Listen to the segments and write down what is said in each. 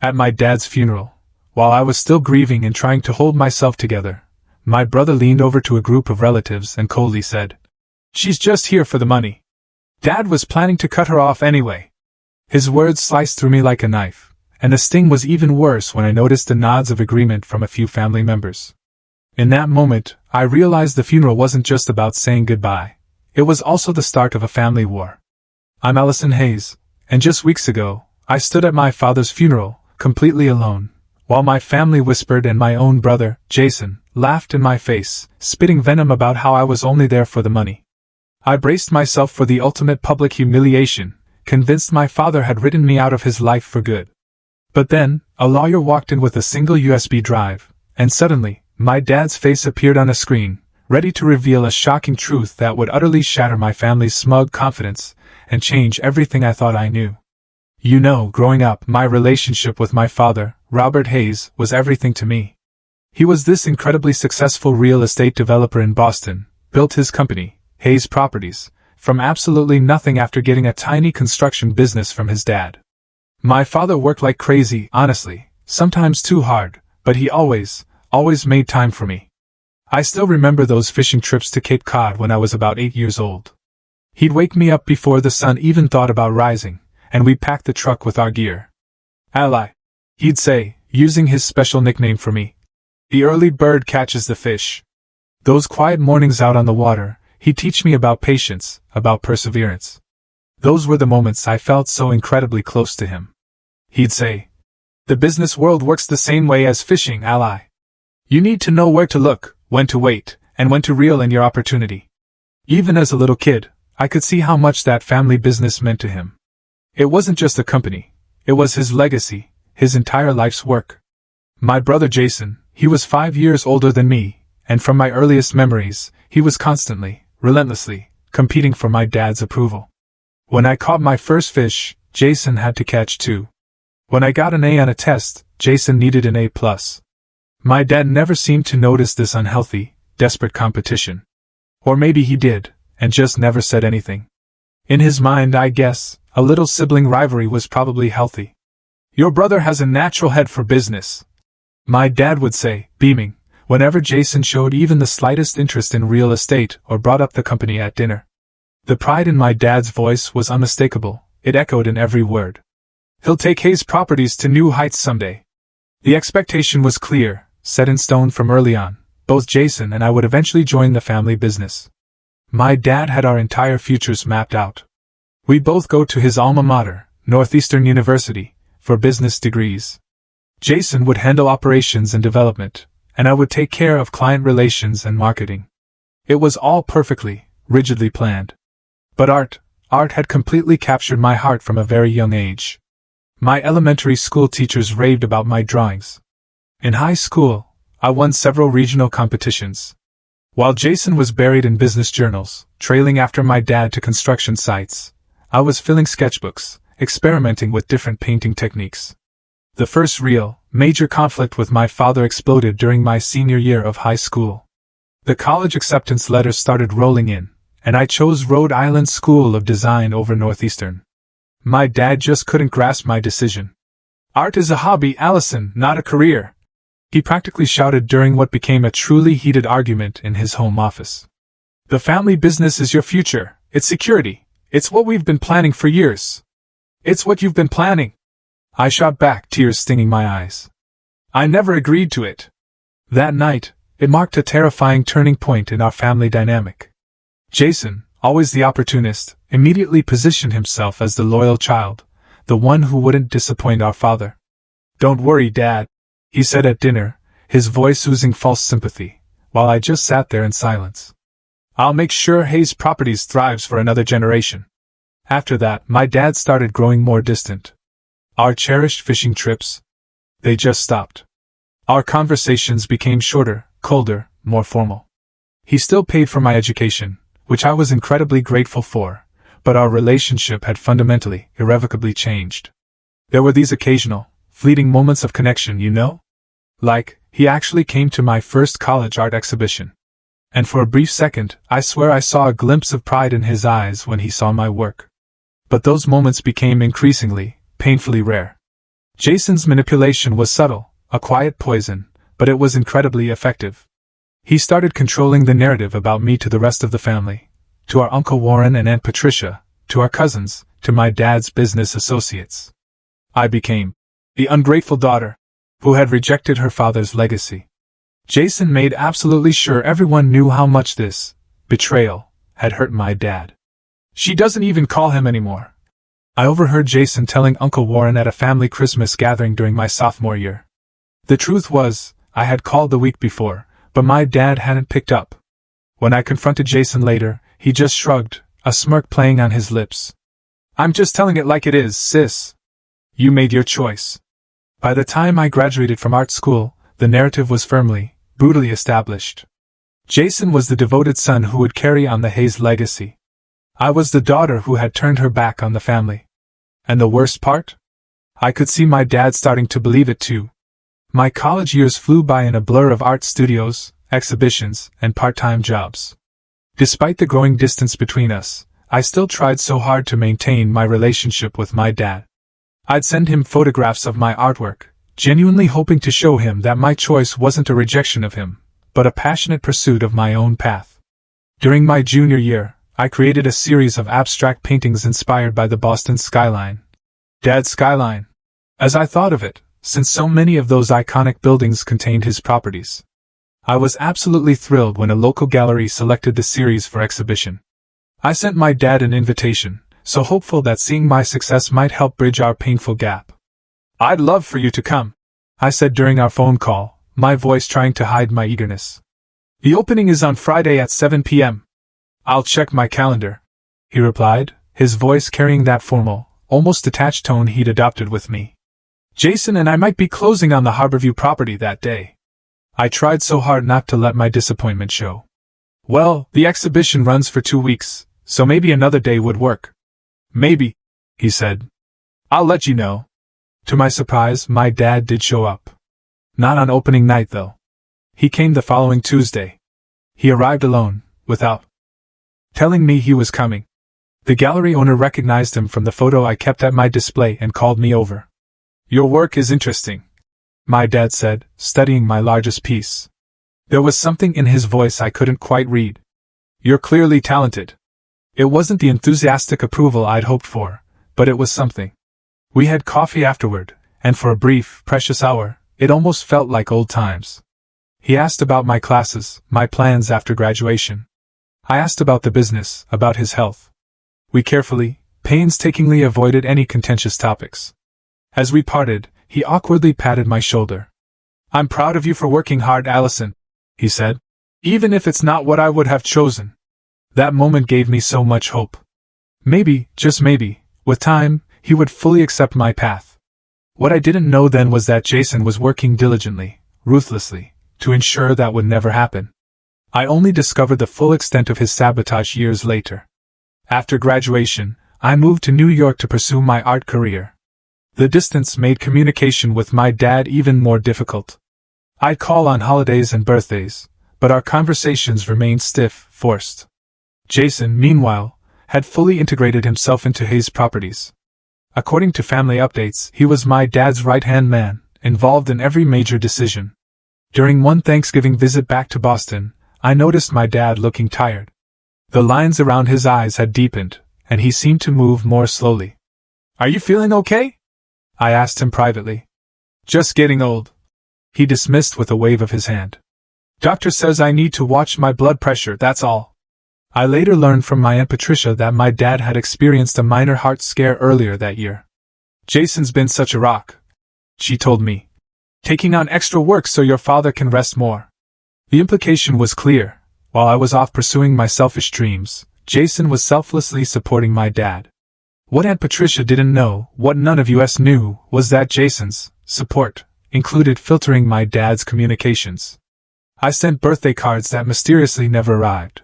At my dad's funeral, while I was still grieving and trying to hold myself together, my brother leaned over to a group of relatives and coldly said, "She's just here for the money. Dad was planning to cut her off anyway." His words sliced through me like a knife, and the sting was even worse when I noticed the nods of agreement from a few family members. In that moment, I realized the funeral wasn't just about saying goodbye. It was also the start of a family war. I'm Allison Hayes, and just weeks ago, I stood at my father's funeral, completely alone, while my family whispered and my own brother, Jason, laughed in my face, spitting venom about how I was only there for the money. I braced myself for the ultimate public humiliation, convinced my father had written me out of his life for good. But then, a lawyer walked in with a single USB drive, and suddenly, my dad's face appeared on a screen, ready to reveal a shocking truth that would utterly shatter my family's smug confidence and change everything I thought I knew. You know, growing up, my relationship with my father, Robert Hayes, was everything to me. He was this incredibly successful real estate developer in Boston, built his company, Hayes Properties, from absolutely nothing after getting a tiny construction business from his dad. My father worked like crazy, honestly, sometimes too hard, but he always made time for me. I still remember those fishing trips to Cape Cod when I was about 8 years old. He'd wake me up before the sun even thought about rising, and we'd pack the truck with our gear. "Ally," he'd say, using his special nickname for me. "The early bird catches the fish." Those quiet mornings out on the water, he'd teach me about patience, about perseverance. Those were the moments I felt so incredibly close to him. He'd say, "The business world works the same way as fishing, Ally. You need to know where to look, when to wait, and when to reel in your opportunity." Even as a little kid, I could see how much that family business meant to him. It wasn't just a company, it was his legacy, his entire life's work. My brother Jason, he was 5 years older than me, and from my earliest memories, he was constantly, relentlessly, competing for my dad's approval. When I caught my first fish, Jason had to catch 2. When I got an A on a test, Jason needed an A+. My dad never seemed to notice this unhealthy, desperate competition. Or maybe he did, and just never said anything. In his mind, I guess, a little sibling rivalry was probably healthy. "Your brother has a natural head for business," my dad would say, beaming, whenever Jason showed even the slightest interest in real estate or brought up the company at dinner. The pride in my dad's voice was unmistakable, it echoed in every word. "He'll take Hayes Properties to new heights someday." The expectation was clear, set in stone from early on. Both Jason and I would eventually join the family business. My dad had our entire futures mapped out. We'd both go to his alma mater, Northeastern University, for business degrees. Jason would handle operations and development, and I would take care of client relations and marketing. It was all perfectly, rigidly planned. But art had completely captured my heart from a very young age. My elementary school teachers raved about my drawings. In high school, I won several regional competitions. While Jason was buried in business journals, trailing after my dad to construction sites, I was filling sketchbooks, experimenting with different painting techniques. The first real, major conflict with my father exploded during my senior year of high school. The college acceptance letters started rolling in, and I chose Rhode Island School of Design over Northeastern. My dad just couldn't grasp my decision. "Art is a hobby, Allison, not a career," he practically shouted during what became a truly heated argument in his home office. "The family business is your future, it's security, it's what we've been planning for years. It's what you've been planning." I shot back, tears stinging my eyes. I never agreed to it. That night, it marked a terrifying turning point in our family dynamic. Jason, always the opportunist, immediately positioned himself as the loyal child, the one who wouldn't disappoint our father. "Don't worry, Dad," he said at dinner, his voice oozing false sympathy, while I just sat there in silence. "I'll make sure Hayes Properties thrives for another generation." After that, my dad started growing more distant. Our cherished fishing trips, they just stopped. Our conversations became shorter, colder, more formal. He still paid for my education, which I was incredibly grateful for, but our relationship had fundamentally, irrevocably changed. There were these occasional, fleeting moments of connection, you know? Like, he actually came to my first college art exhibition. And for a brief second, I swear I saw a glimpse of pride in his eyes when he saw my work. But those moments became increasingly, painfully rare. Jason's manipulation was subtle, a quiet poison, but it was incredibly effective. He started controlling the narrative about me to the rest of the family, to our Uncle Warren and Aunt Patricia, to our cousins, to my dad's business associates. I became the ungrateful daughter who had rejected her father's legacy. Jason made absolutely sure everyone knew how much this betrayal had hurt my dad. She doesn't even call him anymore. I overheard Jason telling Uncle Warren at a family Christmas gathering during my sophomore year. The truth was, I had called the week before, but my dad hadn't picked up. When I confronted Jason later, he just shrugged, a smirk playing on his lips. "I'm just telling it like it is, sis. You made your choice." By the time I graduated from art school, the narrative was firmly, brutally established. Jason was the devoted son who would carry on the Hayes legacy. I was the daughter who had turned her back on the family. And the worst part? I could see my dad starting to believe it too. My college years flew by in a blur of art studios, exhibitions, and part-time jobs. Despite the growing distance between us, I still tried so hard to maintain my relationship with my dad. I'd send him photographs of my artwork, genuinely hoping to show him that my choice wasn't a rejection of him, but a passionate pursuit of my own path. During my junior year, I created a series of abstract paintings inspired by the Boston skyline. Dad's skyline, as I thought of it, since so many of those iconic buildings contained his properties. I was absolutely thrilled when a local gallery selected the series for exhibition. I sent my dad an invitation, so hopeful that seeing my success might help bridge our painful gap. "I'd love for you to come," I said during our phone call, my voice trying to hide my eagerness. "The opening is on Friday at 7 p.m. "I'll check my calendar," he replied, his voice carrying that formal, almost detached tone he'd adopted with me. Jason and I might be closing on the Harborview property that day. I tried so hard not to let my disappointment show. "Well, the exhibition runs for 2 weeks, so maybe another day would work." "Maybe," he said. "I'll let you know." To my surprise, my dad did show up. Not on opening night, though. He came the following Tuesday. He arrived alone, without telling me he was coming. The gallery owner recognized him from the photo I kept at my display and called me over. "Your work is interesting," my dad said, studying my largest piece. There was something in his voice I couldn't quite read. "You're clearly talented." It wasn't the enthusiastic approval I'd hoped for, but it was something. We had coffee afterward, and for a brief, precious hour, it almost felt like old times. He asked about my classes, my plans after graduation. I asked about the business, about his health. We carefully, painstakingly avoided any contentious topics. As we parted, he awkwardly patted my shoulder. "I'm proud of you for working hard, Allison," he said. "Even if it's not what I would have chosen." That moment gave me so much hope. Maybe, just maybe, with time, he would fully accept my path. What I didn't know then was that Jason was working diligently, ruthlessly, to ensure that would never happen. I only discovered the full extent of his sabotage years later. After graduation, I moved to New York to pursue my art career. The distance made communication with my dad even more difficult. I'd call on holidays and birthdays, but our conversations remained stiff, forced. Jason, meanwhile, had fully integrated himself into Hayes Properties. According to family updates, he was my dad's right-hand man, involved in every major decision. During one Thanksgiving visit back to Boston, I noticed my dad looking tired. The lines around his eyes had deepened, and he seemed to move more slowly. "Are you feeling okay?" I asked him privately. "Just getting old," he dismissed with a wave of his hand. "Doctor says I need to watch my blood pressure, that's all." I later learned from my Aunt Patricia that my dad had experienced a minor heart scare earlier that year. "Jason's been such a rock," she told me. "Taking on extra work so your father can rest more." The implication was clear. While I was off pursuing my selfish dreams, Jason was selflessly supporting my dad. What Aunt Patricia didn't know, what none of us knew, was that Jason's support included filtering my dad's communications. I sent birthday cards that mysteriously never arrived.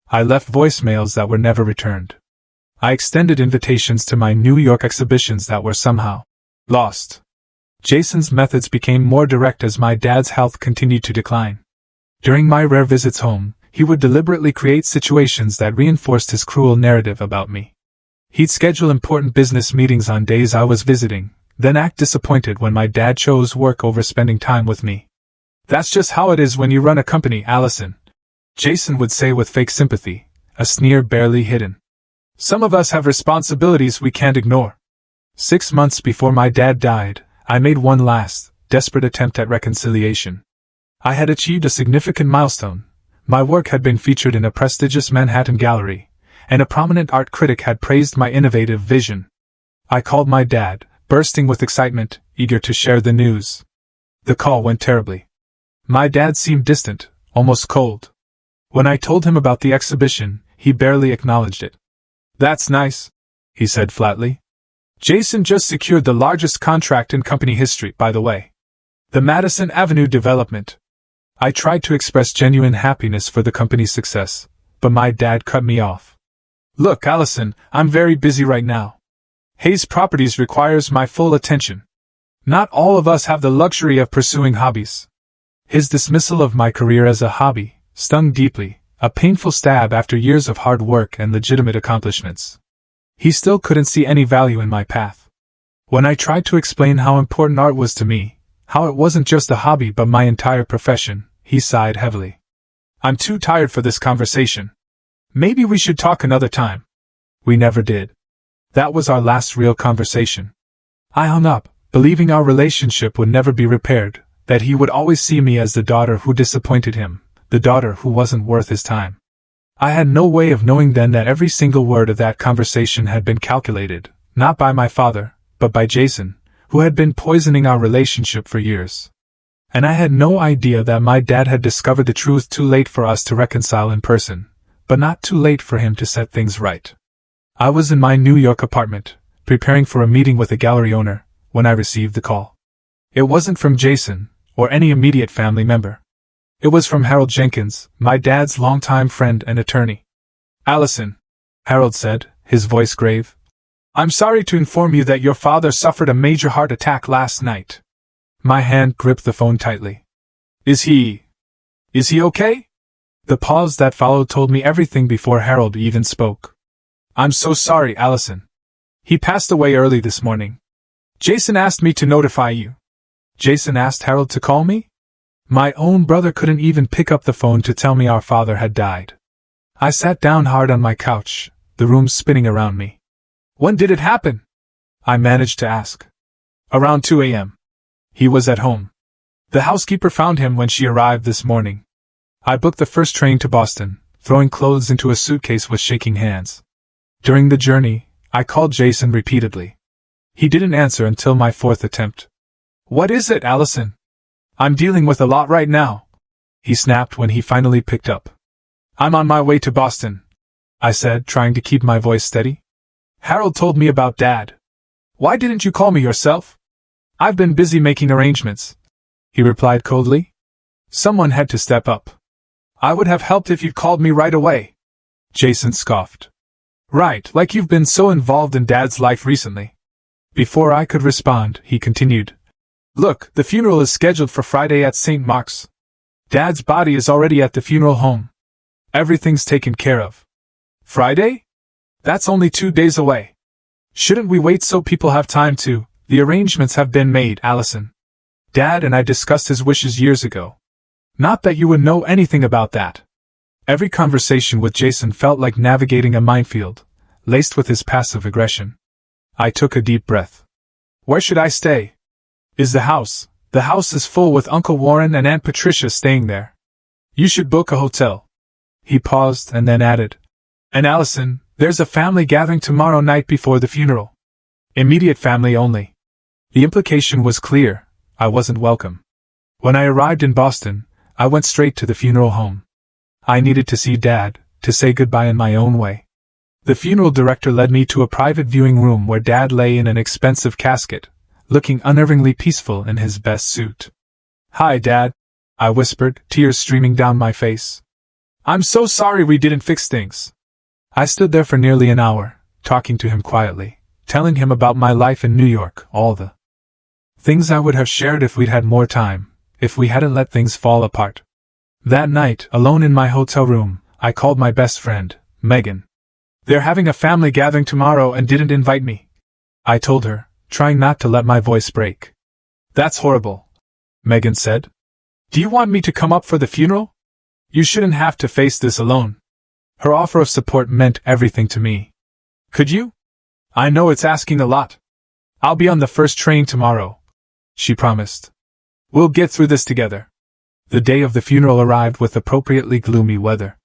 I left voicemails that were never returned. I extended invitations to my New York exhibitions that were somehow lost. Jason's methods became more direct as my dad's health continued to decline. During my rare visits home, he would deliberately create situations that reinforced his cruel narrative about me. He'd schedule important business meetings on days I was visiting, then act disappointed when my dad chose work over spending time with me. "That's just how it is when you run a company, Allison," Jason would say with fake sympathy, a sneer barely hidden. "Some of us have responsibilities we can't ignore." 6 months before my dad died, I made one last, desperate attempt at reconciliation. I had achieved a significant milestone. My work had been featured in a prestigious Manhattan gallery, and a prominent art critic had praised my innovative vision. I called my dad, bursting with excitement, eager to share the news. The call went terribly. My dad seemed distant, almost cold. When I told him about the exhibition, he barely acknowledged it. "That's nice," he said flatly. "Jason just secured the largest contract in company history, by the way. The Madison Avenue development." I tried to express genuine happiness for the company's success, but my dad cut me off. "Look, Allison, I'm very busy right now. Hayes Properties requires my full attention. Not all of us have the luxury of pursuing hobbies." His dismissal of my career as a hobby stung deeply, a painful stab after years of hard work and legitimate accomplishments. He still couldn't see any value in my path. When I tried to explain how important art was to me, how it wasn't just a hobby but my entire profession, he sighed heavily. "I'm too tired for this conversation. Maybe we should talk another time." We never did. That was our last real conversation. I hung up, believing our relationship would never be repaired, that he would always see me as the daughter who disappointed him, the daughter who wasn't worth his time. I had no way of knowing then that every single word of that conversation had been calculated, not by my father, but by Jason, who had been poisoning our relationship for years. And I had no idea that my dad had discovered the truth too late for us to reconcile in person, but not too late for him to set things right. I was in my New York apartment, preparing for a meeting with a gallery owner, when I received the call. It wasn't from Jason, or any immediate family member. It was from Harold Jenkins, my dad's longtime friend and attorney. "Allison," Harold said, his voice grave, "I'm sorry to inform you that your father suffered a major heart attack last night." My hand gripped the phone tightly. Is he okay?" The pause that followed told me everything before Harold even spoke. "I'm so sorry, Allison. He passed away early this morning. Jason asked me to notify you." "Jason asked Harold to call me?" My own brother couldn't even pick up the phone to tell me our father had died. I sat down hard on my couch, the room spinning around me. "When did it happen?" I managed to ask. "Around 2 a.m. He was at home. The housekeeper found him when she arrived this morning." I booked the first train to Boston, throwing clothes into a suitcase with shaking hands. During the journey, I called Jason repeatedly. He didn't answer until my fourth attempt. "What is it, Allison? I'm dealing with a lot right now," he snapped when he finally picked up. "I'm on my way to Boston," I said, trying to keep my voice steady. "Harold told me about Dad. Why didn't you call me yourself?" "I've been busy making arrangements," he replied coldly. "Someone had to step up. I would have helped if you'd called me right away." Jason scoffed. "Right, like you've been so involved in Dad's life recently." Before I could respond, he continued. "Look, the funeral is scheduled for Friday at St. Mark's. Dad's body is already at the funeral home. Everything's taken care of." "Friday? That's only 2 days away. Shouldn't we wait so people have time to—" "The arrangements have been made, Allison. Dad and I discussed his wishes years ago. Not that you would know anything about that." Every conversation with Jason felt like navigating a minefield, laced with his passive aggression. I took a deep breath. "Where should I stay?" The house is full with Uncle Warren and Aunt Patricia staying there. You should book a hotel." He paused and then added, "And Allison, there's a family gathering tomorrow night before the funeral. Immediate family only." The implication was clear. I wasn't welcome. When I arrived in Boston, I went straight to the funeral home. I needed to see Dad, to say goodbye in my own way. The funeral director led me to a private viewing room where Dad lay in an expensive casket, looking unnervingly peaceful in his best suit. "Hi, Dad," I whispered, tears streaming down my face. "I'm so sorry we didn't fix things." I stood there for nearly an hour, talking to him quietly, telling him about my life in New York, all the things I would have shared if we'd had more time, if we hadn't let things fall apart. That night, alone in my hotel room, I called my best friend, Megan. "They're having a family gathering tomorrow and didn't invite me," I told her, trying not to let my voice break. "That's horrible," Megan said. "Do you want me to come up for the funeral? You shouldn't have to face this alone." Her offer of support meant everything to me. "Could you? I know it's asking a lot. I'll be on the first train tomorrow," she promised. "We'll get through this together." The day of the funeral arrived with appropriately gloomy weather.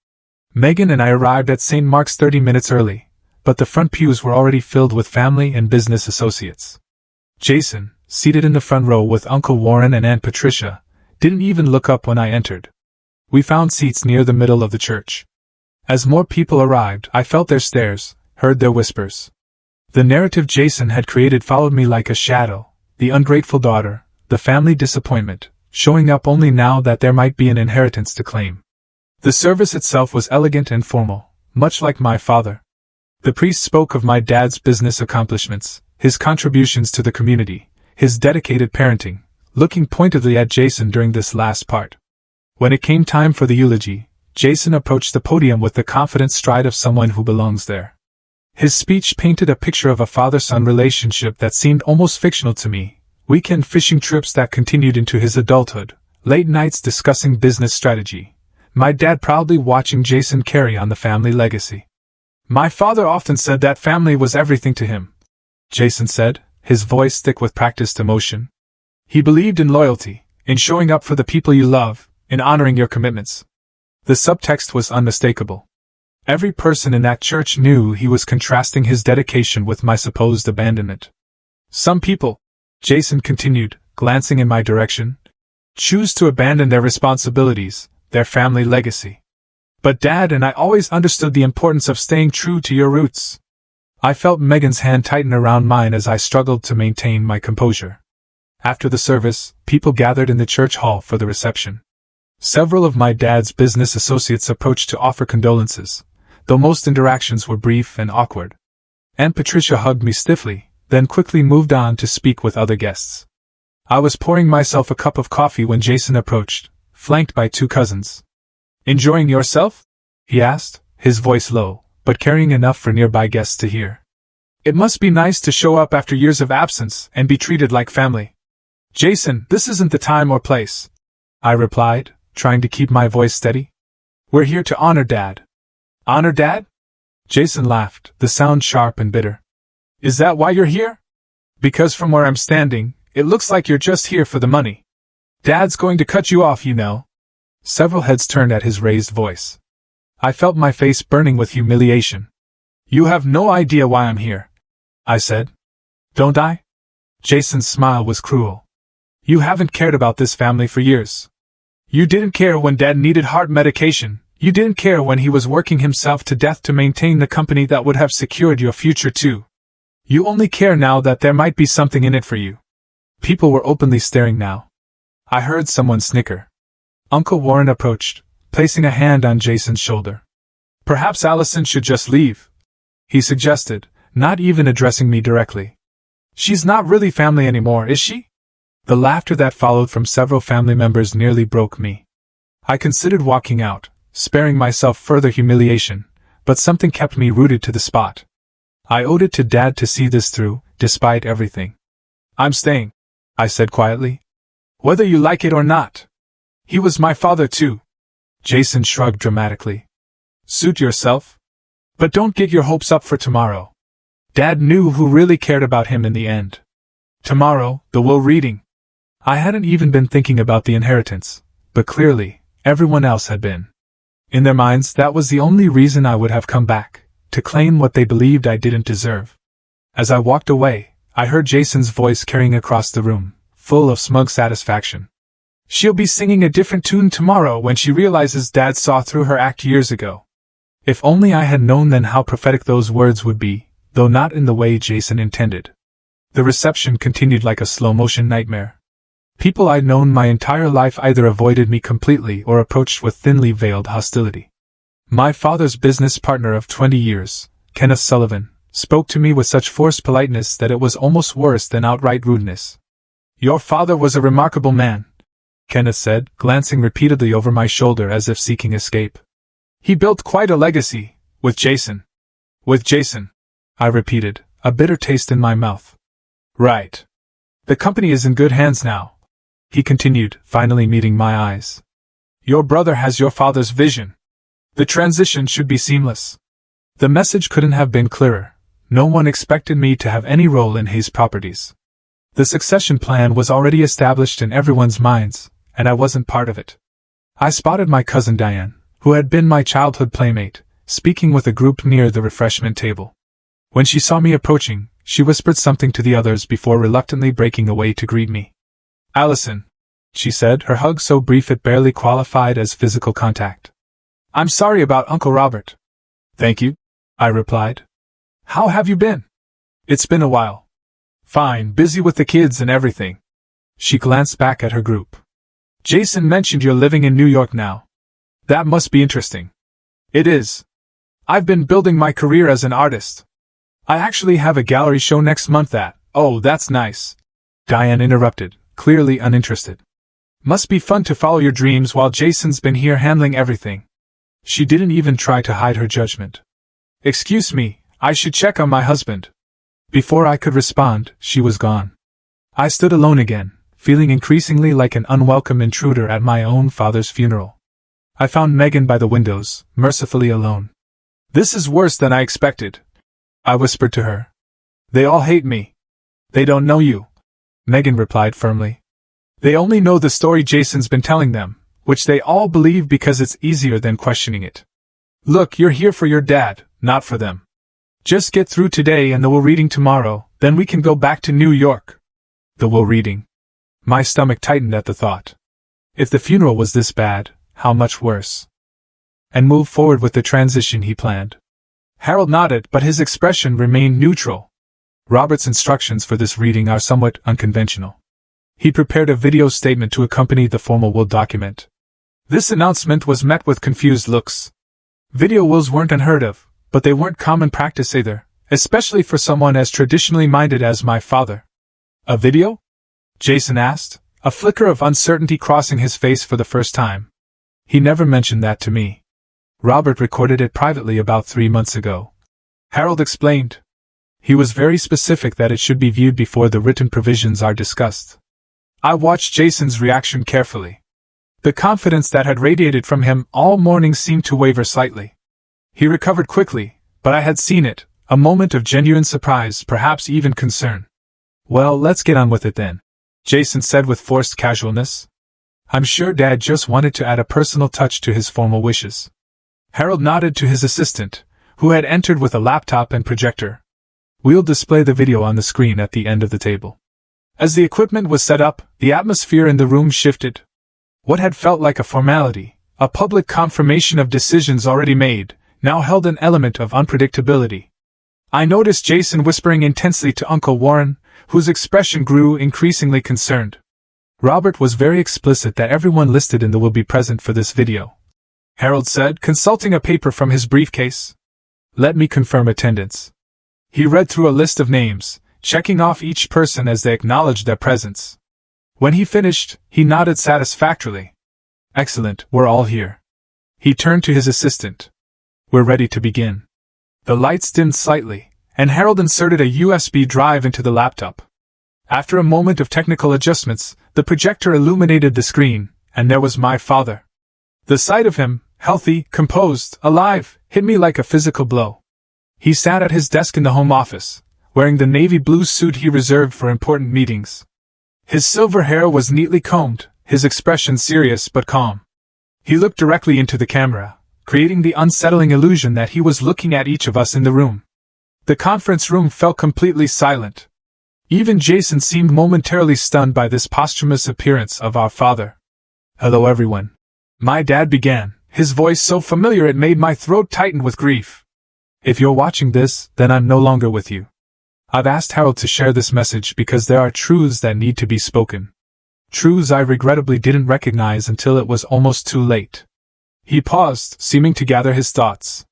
Megan and I arrived at St. Mark's 30 minutes early, but the front pews were already filled with family and business associates. Jason, seated in the front row with Uncle Warren and Aunt Patricia, didn't even look up when I entered. We found seats near the middle of the church. As more people arrived, I felt their stares, heard their whispers. The narrative Jason had created followed me like a shadow: the ungrateful daughter, the family disappointment, showing up only now that there might be an inheritance to claim. The service itself was elegant and formal, much like my father. The priest spoke of my dad's business accomplishments, his contributions to the community, his dedicated parenting, looking pointedly at Jason during this last part. When it came time for the eulogy, Jason approached the podium with the confident stride of someone who belongs there. His speech painted a picture of a father-son relationship that seemed almost fictional to me: weekend fishing trips that continued into his adulthood, late nights discussing business strategy, my dad proudly watching Jason carry on the family legacy. "My father often said that family was everything to him," Jason said, his voice thick with practiced emotion. "He believed in loyalty, in showing up for the people you love, in honoring your commitments." The subtext was unmistakable. Every person in that church knew he was contrasting his dedication with my supposed abandonment. "Some people," Jason continued, glancing in my direction, "choose to abandon their responsibilities, their family legacy. But Dad and I always understood the importance of staying true to your roots." I felt Megan's hand tighten around mine as I struggled to maintain my composure. After the service, people gathered in the church hall for the reception. Several of my dad's business associates approached to offer condolences, though most interactions were brief and awkward. Aunt Patricia hugged me stiffly, then quickly moved on to speak with other guests. I was pouring myself a cup of coffee when Jason approached, flanked by two cousins. "Enjoying yourself?" he asked, his voice low, but carrying enough for nearby guests to hear. "It must be nice to show up after years of absence and be treated like family." "Jason, this isn't the time or place," I replied, trying to keep my voice steady. "We're here to honor Dad." "Honor Dad?" Jason laughed, the sound sharp and bitter. "Is that why you're here? Because from where I'm standing, it looks like you're just here for the money. Dad's going to cut you off, you know." Several heads turned at his raised voice. I felt my face burning with humiliation. "You have no idea why I'm here," I said. "Don't I?" Jason's smile was cruel. "You haven't cared about this family for years. You didn't care when Dad needed heart medication. You didn't care when he was working himself to death to maintain the company that would have secured your future too. You only care now that there might be something in it for you." People were openly staring now. I heard someone snicker. Uncle Warren approached, placing a hand on Jason's shoulder. "Perhaps Allison should just leave," he suggested, not even addressing me directly. "She's not really family anymore, is she?" The laughter that followed from several family members nearly broke me. I considered walking out, sparing myself further humiliation, but something kept me rooted to the spot. I owed it to Dad to see this through, despite everything. "I'm staying," I said quietly. "Whether you like it or not. He was my father too." Jason shrugged dramatically. "Suit yourself. But don't get your hopes up for tomorrow. Dad knew who really cared about him in the end. Tomorrow, the will reading." I hadn't even been thinking about the inheritance, but clearly, everyone else had been. In their minds, that was the only reason I would have come back, to claim what they believed I didn't deserve. As I walked away, I heard Jason's voice carrying across the room, full of smug satisfaction. "She'll be singing a different tune tomorrow when she realizes Dad saw through her act years ago." If only I had known then how prophetic those words would be, though not in the way Jason intended. The reception continued like a slow-motion nightmare. People I'd known my entire life either avoided me completely or approached with thinly veiled hostility. My father's business partner of 20 years, Kenneth Sullivan, spoke to me with such forced politeness that it was almost worse than outright rudeness. "Your father was a remarkable man," Kenneth said, glancing repeatedly over my shoulder as if seeking escape. "He built quite a legacy, with Jason." "With Jason," I repeated, a bitter taste in my mouth. Right. The company is in good hands now, he continued, finally meeting my eyes. Your brother has your father's vision. The transition should be seamless. The message couldn't have been clearer. No one expected me to have any role in Hayes Properties. The succession plan was already established in everyone's minds, and I wasn't part of it. I spotted my cousin Diane, who had been my childhood playmate, speaking with a group near the refreshment table. When she saw me approaching, she whispered something to the others before reluctantly breaking away to greet me. Allison, she said, her hug so brief it barely qualified as physical contact. I'm sorry about Uncle Robert. Thank you, I replied. How have you been? It's been a while. Fine, busy with the kids and everything. She glanced back at her group. Jason mentioned you're living in New York now. That must be interesting. It is. I've been building my career as an artist. I actually have a gallery show next month Oh, that's nice. Diane interrupted, clearly uninterested. Must be fun to follow your dreams while Jason's been here handling everything. She didn't even try to hide her judgment. Excuse me, I should check on my husband. Before I could respond, she was gone. I stood alone again, feeling increasingly like an unwelcome intruder at my own father's funeral. I found Megan by the windows, mercifully alone. This is worse than I expected, I whispered to her. They all hate me. They don't know you, Megan replied firmly. They only know the story Jason's been telling them, which they all believe because it's easier than questioning it. Look, you're here for your dad, not for them. Just get through today and the will reading tomorrow, then we can go back to New York. The will reading. My stomach tightened at the thought. If the funeral was this bad, how much worse? And move forward with the transition he planned. Harold nodded, but his expression remained neutral. Robert's instructions for this reading are somewhat unconventional. He prepared a video statement to accompany the formal will document. This announcement was met with confused looks. Video wills weren't unheard of, but they weren't common practice either, especially for someone as traditionally minded as my father. A video? Jason asked, a flicker of uncertainty crossing his face for the first time. He never mentioned that to me. Robert recorded it privately about 3 months ago. Harold explained. He was very specific that it should be viewed before the written provisions are discussed. I watched Jason's reaction carefully. The confidence that had radiated from him all morning seemed to waver slightly. He recovered quickly, but I had seen it, a moment of genuine surprise, perhaps even concern. Well, let's get on with it then, Jason said with forced casualness. I'm sure Dad just wanted to add a personal touch to his formal wishes. Harold nodded to his assistant, who had entered with a laptop and projector. We'll display the video on the screen at the end of the table. As the equipment was set up, the atmosphere in the room shifted. What had felt like a formality, a public confirmation of decisions already made, now held an element of unpredictability. I noticed Jason whispering intensely to Uncle Warren, whose expression grew increasingly concerned. Robert was very explicit that everyone listed in the will be present for this video, Harold said, consulting a paper from his briefcase. Let me confirm attendance. He read through a list of names, checking off each person as they acknowledged their presence. When he finished, he nodded satisfactorily. Excellent, we're all here. He turned to his assistant. We're ready to begin. The lights dimmed slightly, and Harold inserted a USB drive into the laptop. After a moment of technical adjustments, the projector illuminated the screen, and there was my father. The sight of him, healthy, composed, alive, hit me like a physical blow. He sat at his desk in the home office, wearing the navy blue suit he reserved for important meetings. His silver hair was neatly combed, his expression serious but calm. He looked directly into the camera, creating the unsettling illusion that he was looking at each of us in the room. The conference room felt completely silent. Even Jason seemed momentarily stunned by this posthumous appearance of our father. Hello everyone. My dad began, his voice so familiar it made my throat tighten with grief. If you're watching this, then I'm no longer with you. I've asked Harold to share this message because there are truths that need to be spoken. Truths I regrettably didn't recognize until it was almost too late. He paused, seeming to gather his thoughts.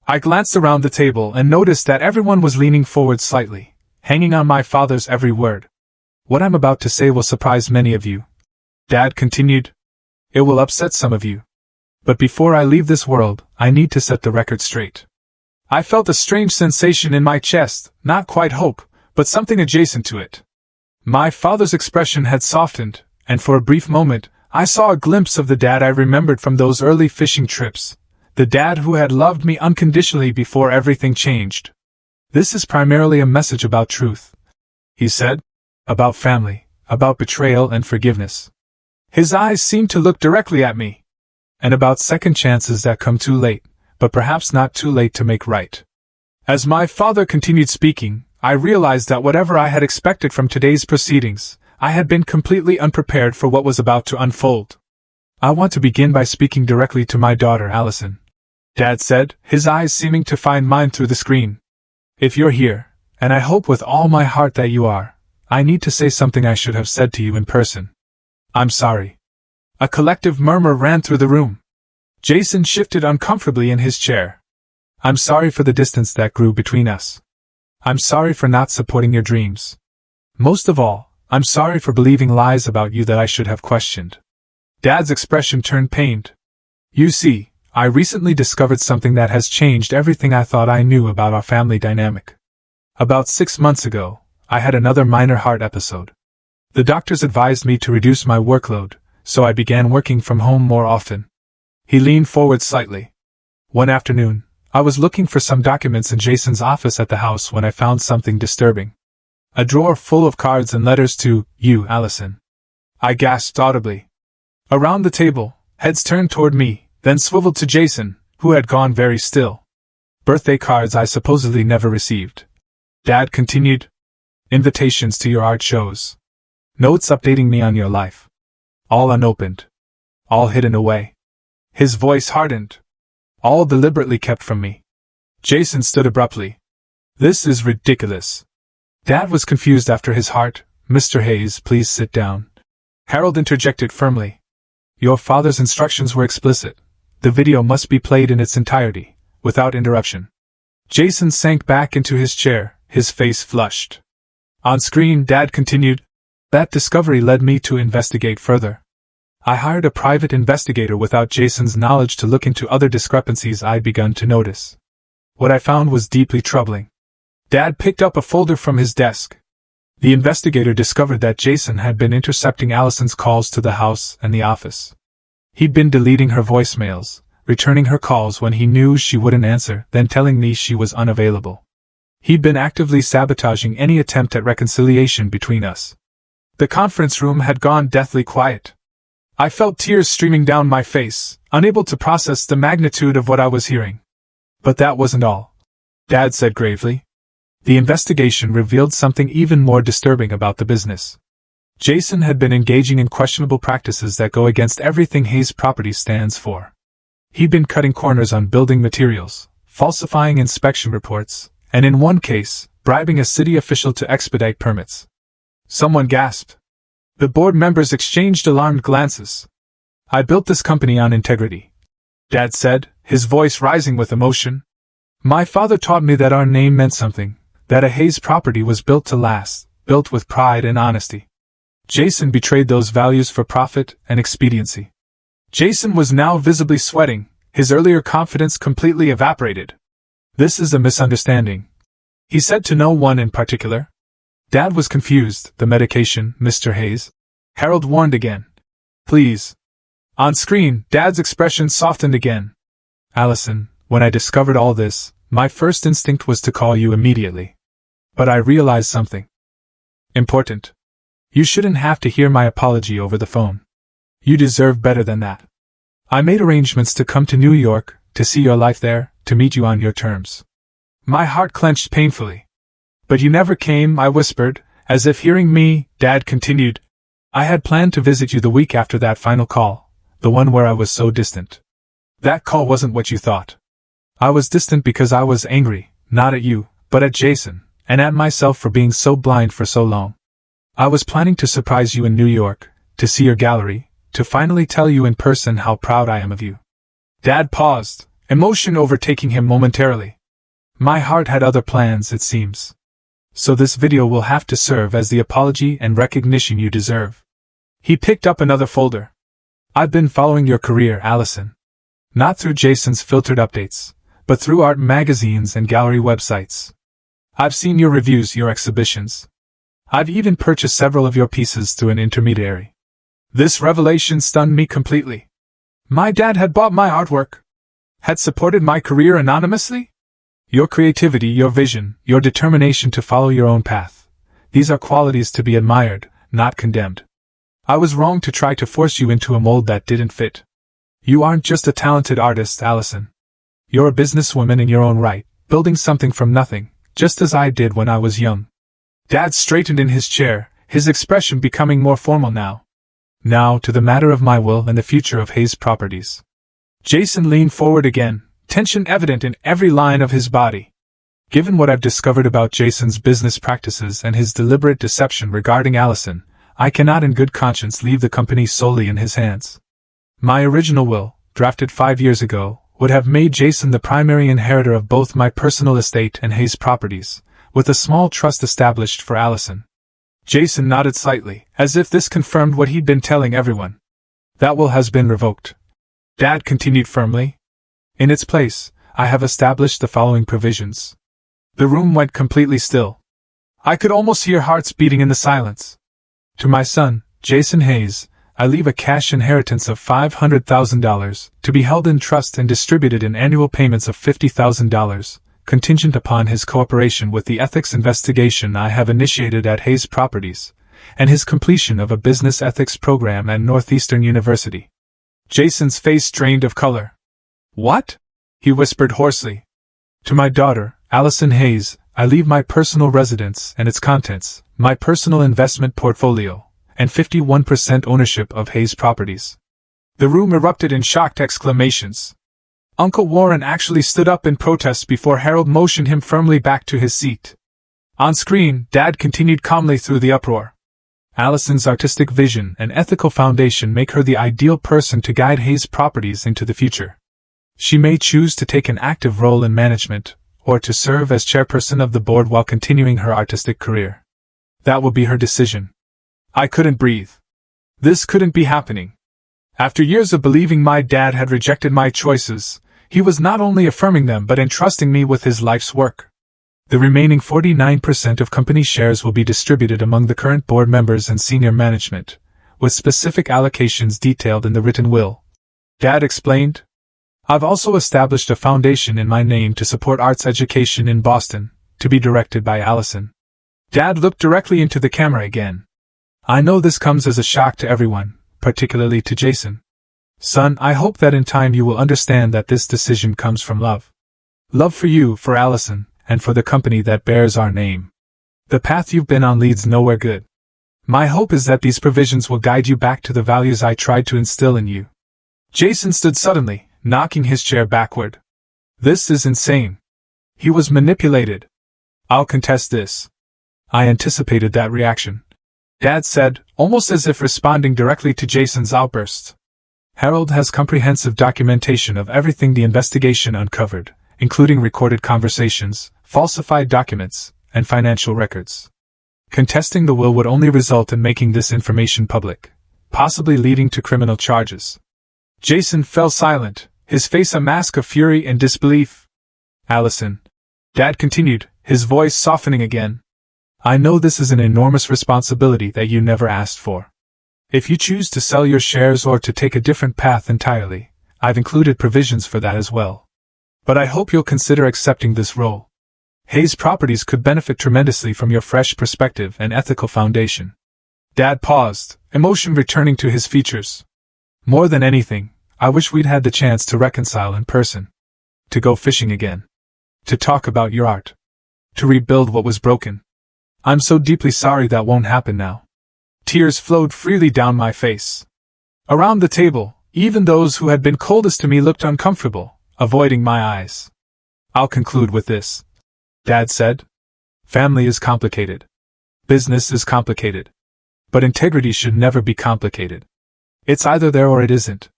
I glanced around the table and noticed that everyone was leaning forward slightly, hanging on my father's every word. What I'm about to say will surprise many of you. Dad continued. It will upset some of you. But before I leave this world, I need to set the record straight. I felt a strange sensation in my chest, not quite hope, but something adjacent to it, My father's expression had softened, and for a brief moment, I saw a glimpse of the dad I remembered from those early fishing trips, the dad who had loved me unconditionally before everything changed. "This is primarily a message about truth," he said. "About family, about betrayal and forgiveness." His eyes seemed to look directly at me. "And about second chances that come too late, but perhaps not too late to make right." As my father continued speaking, I realized that whatever I had expected from today's proceedings, I had been completely unprepared for what was about to unfold. "I want to begin by speaking directly to my daughter, Allison," Dad said, his eyes seeming to find mine through the screen. "If you're here, and I hope with all my heart that you are, I need to say something I should have said to you in person. I'm sorry." A collective murmur ran through the room. Jason shifted uncomfortably in his chair. "I'm sorry for the distance that grew between us. I'm sorry for not supporting your dreams. Most of all, I'm sorry for believing lies about you that I should have questioned." Dad's expression turned pained. "You see, I recently discovered something that has changed everything I thought I knew about our family dynamic. About 6 months ago, I had another minor heart episode. The doctors advised me to reduce my workload, so I began working from home more often." He leaned forward slightly. "One afternoon, I was looking for some documents in Jason's office at the house when I found something disturbing. A drawer full of cards and letters to you, Allison." I gasped audibly. Around the table, heads turned toward me, then swiveled to Jason, who had gone very still. "Birthday cards I supposedly never received," Dad continued. "Invitations to your art shows. Notes updating me on your life. All unopened. All hidden away." His voice hardened. "All deliberately kept from me." Jason stood abruptly. "This is ridiculous." Dad was confused after his heart. "Mr. Hayes, please sit down," Harold interjected firmly. "Your father's instructions were explicit. The video must be played in its entirety, without interruption." Jason sank back into his chair, his face flushed. On screen, Dad continued, "That discovery led me to investigate further. I hired a private investigator without Jason's knowledge to look into other discrepancies I'd begun to notice. What I found was deeply troubling." Dad picked up a folder from his desk. The investigator discovered that Jason had been intercepting Allison's calls to the house and the office. He'd been deleting her voicemails, returning her calls when he knew she wouldn't answer, then telling me she was unavailable. He'd been actively sabotaging any attempt at reconciliation between us. The conference room had gone deathly quiet. I felt tears streaming down my face, unable to process the magnitude of what I was hearing. "But that wasn't all," Dad said gravely. "The investigation revealed something even more disturbing about the business. Jason had been engaging in questionable practices that go against everything Hayes Properties stands for. He'd been cutting corners on building materials, falsifying inspection reports, and in one case, bribing a city official to expedite permits." Someone gasped. The board members exchanged alarmed glances. "I built this company on integrity," Dad said, his voice rising with emotion. "My father taught me that our name meant something, that a Hayes property was built to last, built with pride and honesty. Jason betrayed those values for profit and expediency." Jason was now visibly sweating, his earlier confidence completely evaporated. "This is a misunderstanding," he said to no one in particular. Dad was confused. "The medication, Mr. Hayes," Harold warned again. "Please." On screen, Dad's expression softened again. "Allison, when I discovered all this, my first instinct was to call you immediately. But I realized something important. You shouldn't have to hear my apology over the phone. You deserve better than that. I made arrangements to come to New York, to see your life there, to meet you on your terms." My heart clenched painfully. "But you never came," I whispered, as if hearing me. Dad continued, "I had planned to visit you the week after that final call, the one where I was so distant. That call wasn't what you thought. I was distant because I was angry, not at you, but at Jason, and at myself for being so blind for so long. I was planning to surprise you in New York, to see your gallery, to finally tell you in person how proud I am of you." Dad paused, emotion overtaking him momentarily. "My heart had other plans, it seems. So this video will have to serve as the apology and recognition you deserve." He picked up another folder. "I've been following your career, Allison. Not through Jason's filtered updates, but through art magazines and gallery websites. I've seen your reviews, your exhibitions. I've even purchased several of your pieces through an intermediary. This revelation stunned me completely. My dad had bought my artwork, had supported my career anonymously? Your creativity, your vision, your determination to follow your own path. These are qualities to be admired, not condemned. I was wrong to try to force you into a mold that didn't fit. You aren't just a talented artist, Allison. You're a businesswoman in your own right, building something from nothing, just as I did when I was young. Dad straightened in his chair, his expression becoming more formal now. Now to the matter of my will and the future of Hayes Properties. Jason leaned forward again, tension evident in every line of his body. Given what I've discovered about Jason's business practices and his deliberate deception regarding Allison, I cannot in good conscience leave the company solely in his hands. My original will, drafted 5 years ago, would have made Jason the primary inheritor of both my personal estate and Hayes Properties, with a small trust established for Allison. Jason nodded slightly, as if this confirmed what he'd been telling everyone. That will has been revoked. Dad continued firmly. In its place, I have established the following provisions. The room went completely still. I could almost hear hearts beating in the silence. To my son, Jason Hayes, I leave a cash inheritance of $500,000, to be held in trust and distributed in annual payments of $50,000, contingent upon his cooperation with the ethics investigation I have initiated at Hayes Properties, and his completion of a business ethics program at Northeastern University. Jason's face drained of color. What? He whispered hoarsely. To my daughter, Allison Hayes, I leave my personal residence and its contents, my personal investment portfolio, and 51% ownership of Hayes Properties. The room erupted in shocked exclamations. Uncle Warren actually stood up in protest before Harold motioned him firmly back to his seat. On screen, Dad continued calmly through the uproar. Allison's artistic vision and ethical foundation make her the ideal person to guide Hayes Properties into the future. She may choose to take an active role in management, or to serve as chairperson of the board while continuing her artistic career. That will be her decision. I couldn't breathe. This couldn't be happening. After years of believing my dad had rejected my choices, he was not only affirming them but entrusting me with his life's work. The remaining 49% of company shares will be distributed among the current board members and senior management, with specific allocations detailed in the written will. Dad explained. I've also established a foundation in my name to support arts education in Boston, to be directed by Allison. Dad looked directly into the camera again. I know this comes as a shock to everyone, particularly to Jason. Son, I hope that in time you will understand that this decision comes from love. Love for you, for Allison, and for the company that bears our name. The path you've been on leads nowhere good. My hope is that these provisions will guide you back to the values I tried to instill in you. Jason stood suddenly, knocking his chair backward. This is insane. He was manipulated. I'll contest this. I anticipated that reaction. Dad said, almost as if responding directly to Jason's outburst. Harold has comprehensive documentation of everything the investigation uncovered, including recorded conversations, falsified documents, and financial records. Contesting the will would only result in making this information public, possibly leading to criminal charges. Jason fell silent, his face a mask of fury and disbelief. Allison. Dad continued, his voice softening again. I know this is an enormous responsibility that you never asked for. If you choose to sell your shares or to take a different path entirely, I've included provisions for that as well. But I hope you'll consider accepting this role. Hayes Properties could benefit tremendously from your fresh perspective and ethical foundation. Dad paused, emotion returning to his features. More than anything, I wish we'd had the chance to reconcile in person. To go fishing again. To talk about your art. To rebuild what was broken. I'm so deeply sorry that won't happen now. Tears flowed freely down my face. Around the table, even those who had been coldest to me looked uncomfortable, avoiding my eyes. I'll conclude with this. Dad said. Family is complicated. Business is complicated. But integrity should never be complicated. It's either there or it isn't.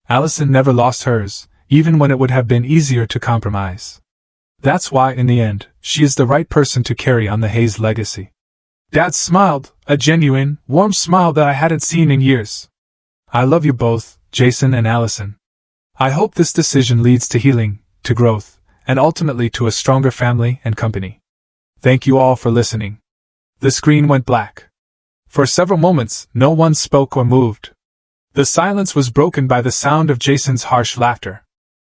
Allison never lost hers, even when it would have been easier to compromise. That's why, in the end, she is the right person to carry on the Hayes legacy. Dad smiled, a genuine, warm smile that I hadn't seen in years. I love you both, Jason and Allison. I hope this decision leads to healing, to growth, and ultimately to a stronger family and company. Thank you all for listening. The screen went black. For several moments, no one spoke or moved. The silence was broken by the sound of Jason's harsh laughter.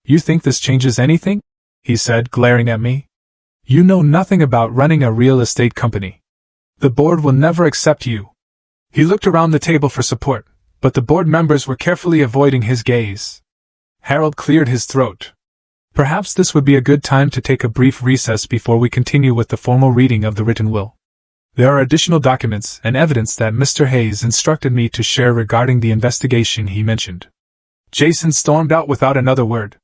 "You think this changes anything?" he said, glaring at me. "You know nothing about running a real estate company. The board will never accept you." He looked around the table for support, but the board members were carefully avoiding his gaze. Harold cleared his throat. "Perhaps this would be a good time to take a brief recess before we continue with the formal reading of the written will. There are additional documents and evidence that Mr. Hayes instructed me to share regarding the investigation he mentioned." Jason stormed out without another word.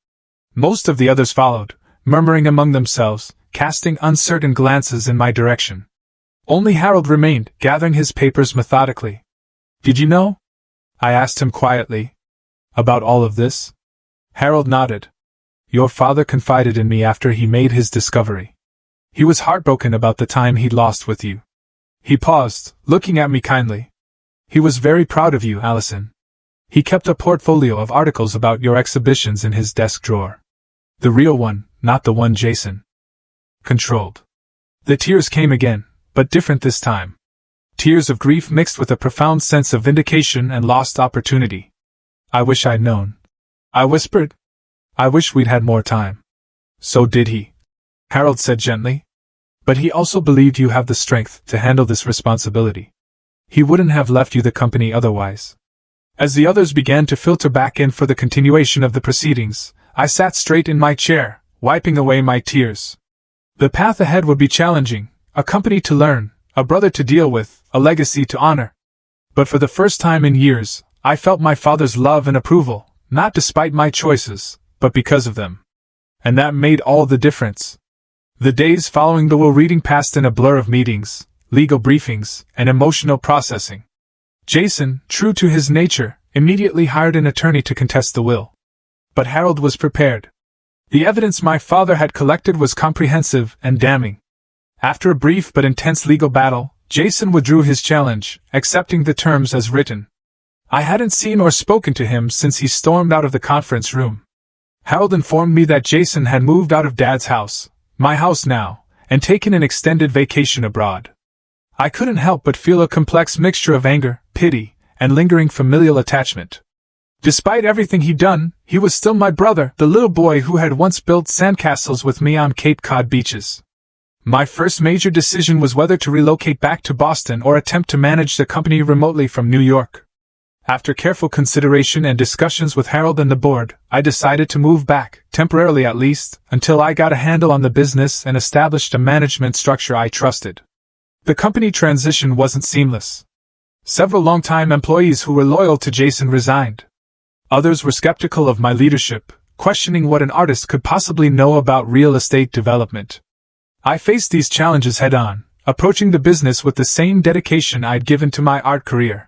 Most of the others followed, murmuring among themselves, casting uncertain glances in my direction. Only Harold remained, gathering his papers methodically. "Did you know?" I asked him quietly. "About all of this?" Harold nodded. "Your father confided in me after he made his discovery. He was heartbroken about the time he'd lost with you." He paused, looking at me kindly. "He was very proud of you, Allison. He kept a portfolio of articles about your exhibitions in his desk drawer. The real one, not the one Jason controlled." The tears came again, but different this time. Tears of grief mixed with a profound sense of vindication and lost opportunity. "I wish I'd known," I whispered. "I wish we'd had more time." "So did he," Harold said gently. "But he also believed you have the strength to handle this responsibility. He wouldn't have left you the company otherwise." As the others began to filter back in for the continuation of the proceedings, I sat straight in my chair, wiping away my tears. The path ahead would be challenging, a company to learn, a brother to deal with, a legacy to honor. But for the first time in years, I felt my father's love and approval, not despite my choices, but because of them. And that made all the difference. The days following the will reading passed in a blur of meetings, legal briefings, and emotional processing. Jason, true to his nature, immediately hired an attorney to contest the will. But Harold was prepared. The evidence my father had collected was comprehensive and damning. After a brief but intense legal battle, Jason withdrew his challenge, accepting the terms as written. I hadn't seen or spoken to him since he stormed out of the conference room. Harold informed me that Jason had moved out of Dad's house, my house now, and taken an extended vacation abroad. I couldn't help but feel a complex mixture of anger, pity, and lingering familial attachment. Despite everything he'd done, he was still my brother, the little boy who had once built sandcastles with me on Cape Cod beaches. My first major decision was whether to relocate back to Boston or attempt to manage the company remotely from New York. After careful consideration and discussions with Harold and the board, I decided to move back, temporarily at least, until I got a handle on the business and established a management structure I trusted. The company transition wasn't seamless. Several longtime employees who were loyal to Jason resigned. Others were skeptical of my leadership, questioning what an artist could possibly know about real estate development. I faced these challenges head-on, approaching the business with the same dedication I'd given to my art career.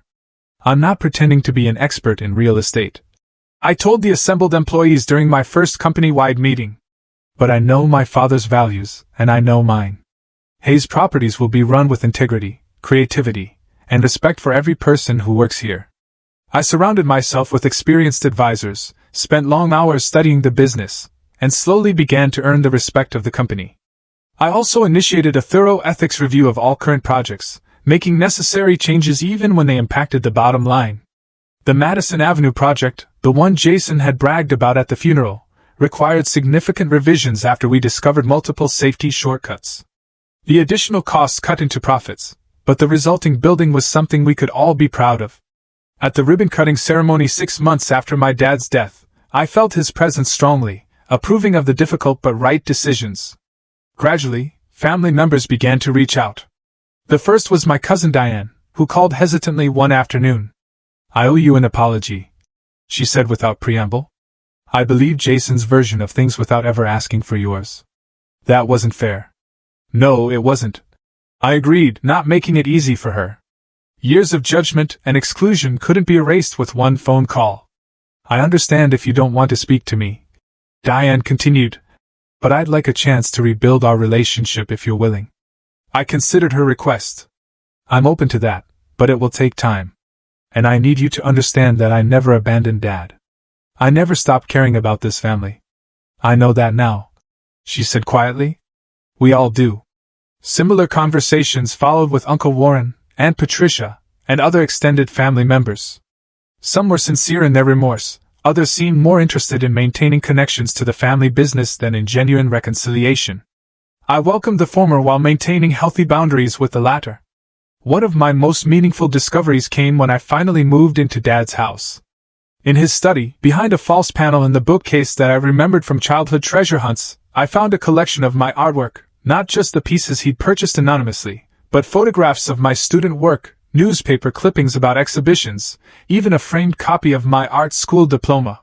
I'm not pretending to be an expert in real estate, I told the assembled employees during my first company-wide meeting. But I know my father's values, and I know mine. Hayes Properties will be run with integrity, creativity, and respect for every person who works here. I surrounded myself with experienced advisors, spent long hours studying the business, and slowly began to earn the respect of the company. I also initiated a thorough ethics review of all current projects, making necessary changes even when they impacted the bottom line. The Madison Avenue project, the one Jason had bragged about at the funeral, required significant revisions after we discovered multiple safety shortcuts. The additional costs cut into profits, but the resulting building was something we could all be proud of. At the ribbon-cutting ceremony 6 months after my dad's death, I felt his presence strongly, approving of the difficult but right decisions. Gradually, family members began to reach out. The first was my cousin Diane, who called hesitantly one afternoon. "I owe you an apology," she said without preamble. "I believed Jason's version of things without ever asking for yours. That wasn't fair." "No, it wasn't," I agreed, not making it easy for her. Years of judgment and exclusion couldn't be erased with one phone call. "I understand if you don't want to speak to me," Diane continued, "but I'd like a chance to rebuild our relationship if you're willing." I considered her request. "I'm open to that, but it will take time. And I need you to understand that I never abandoned Dad. I never stopped caring about this family." "I know that now," she said quietly. "We all do." Similar conversations followed with Uncle Warren, Aunt Patricia, and other extended family members. Some were sincere in their remorse, others seemed more interested in maintaining connections to the family business than in genuine reconciliation. I welcomed the former while maintaining healthy boundaries with the latter. One of my most meaningful discoveries came when I finally moved into Dad's house. In his study, behind a false panel in the bookcase that I remembered from childhood treasure hunts, I found a collection of my artwork, not just the pieces he'd purchased anonymously, but photographs of my student work, newspaper clippings about exhibitions, even a framed copy of my art school diploma.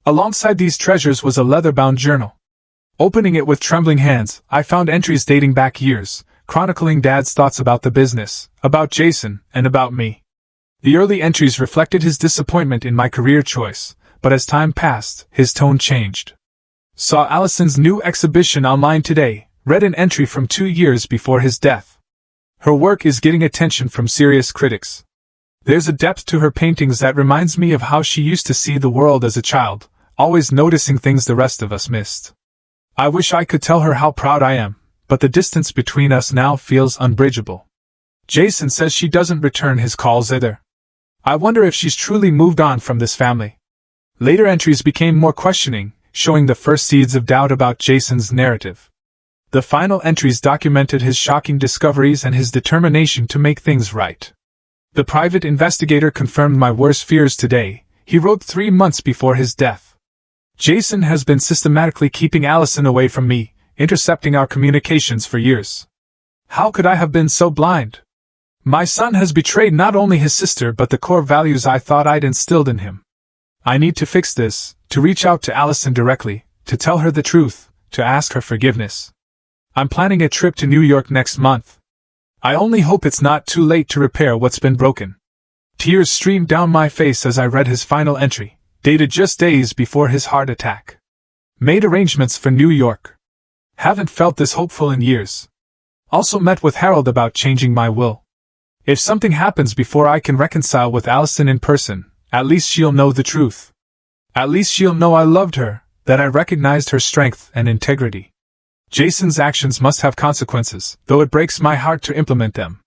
Alongside these treasures was a leather-bound journal. Opening it with trembling hands, I found entries dating back years, chronicling Dad's thoughts about the business, about Jason, and about me. The early entries reflected his disappointment in my career choice, but as time passed, his tone changed. Saw Allison's new exhibition online today, read an entry from 2 years before his death. Her work is getting attention from serious critics. There's a depth to her paintings that reminds me of how she used to see the world as a child, always noticing things the rest of us missed. I wish I could tell her how proud I am, but the distance between us now feels unbridgeable. Jason says she doesn't return his calls either. I wonder if she's truly moved on from this family. Later entries became more questioning, showing the first seeds of doubt about Jason's narrative. The final entries documented his shocking discoveries and his determination to make things right. The private investigator confirmed my worst fears today. He wrote 3 months before his death. Jason has been systematically keeping Allison away from me, intercepting our communications for years. How could I have been so blind? My son has betrayed not only his sister but the core values I thought I'd instilled in him. I need to fix this, to reach out to Allison directly, to tell her the truth, to ask her forgiveness. I'm planning a trip to New York next month. I only hope it's not too late to repair what's been broken. Tears streamed down my face as I read his final entry, dated just days before his heart attack. Made arrangements for New York. Haven't felt this hopeful in years. Also met with Harold about changing my will. If something happens before I can reconcile with Allison in person, at least she'll know the truth. At least she'll know I loved her, that I recognized her strength and integrity. Jason's actions must have consequences, though it breaks my heart to implement them.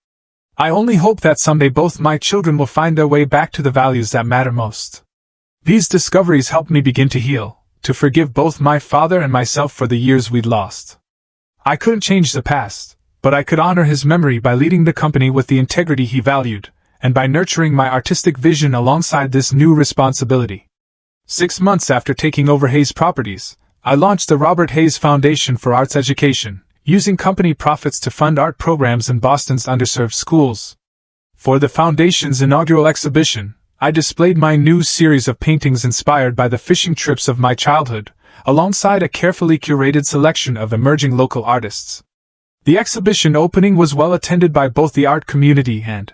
I only hope that someday both my children will find their way back to the values that matter most. These discoveries helped me begin to heal, to forgive both my father and myself for the years we'd lost. I couldn't change the past, but I could honor his memory by leading the company with the integrity he valued, and by nurturing my artistic vision alongside this new responsibility. 6 months after taking over Hayes Properties, I launched the Robert Hayes Foundation for Arts Education, using company profits to fund art programs in Boston's underserved schools. For the foundation's inaugural exhibition, I displayed my new series of paintings inspired by the fishing trips of my childhood, alongside a carefully curated selection of emerging local artists. The exhibition opening was well attended by both the art community and